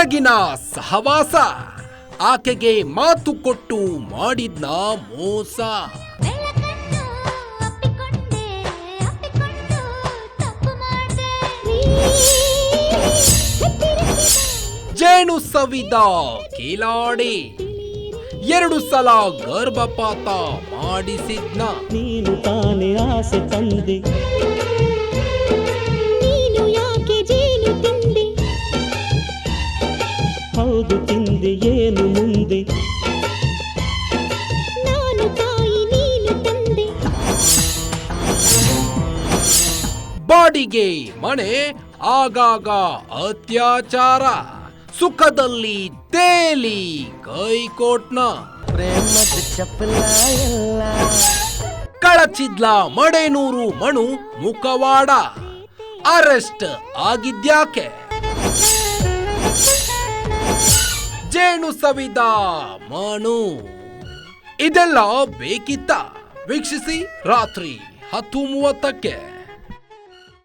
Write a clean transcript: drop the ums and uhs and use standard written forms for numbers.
ಹೊರಗಿನ ಸಹವಾಸ, ಆಕೆಗೆ ಮಾತು ಕೊಟ್ಟು ಮಾಡಿದ್ನ ಮೋಸ. ಜೇನು ಸವಿದ ಕಿಲಾಡಿ 2 ಸಲ ಗರ್ಭಪಾತ ಮಾಡಿಸಿದ್ನ. ನೀನು ತಾನೇ ಆಸೆ ತಂದೆ, ನೀನು ಯಾಕೆ ಜೇನು ತಿಂದೆ? ಹೌದು ತಿಂದೆ, ಏನು ಮುಂದೆ? ನಾನು ತಾಯಿ, ನೀನು ತಂದೆ. ಬಾಡಿಗೆ ಮನೆ, ಆಗಾಗ ಅತ್ಯಾಚಾರ, ಸುಖದಲ್ಲಿ ತೇಲಿ ಕೈಕೋಟ್ನ. ಪ್ರೇಮದ ಚಪಲ ಎಲ್ಲ ಕಳಚಿದ್ಲ ಮಡೆನೂರು ಮಣು ಮುಖವಾಡ, ಅರೆಸ್ಟ್ ಆಗಿದ್ಯಾಕೆ? ಜೇನು ಸವಿದ ಮಣು. ಇದೆಲ್ಲ ಬೇಕಿತ್ತ? ವೀಕ್ಷಿಸಿ ರಾತ್ರಿ 10:30ಕ್ಕೆ.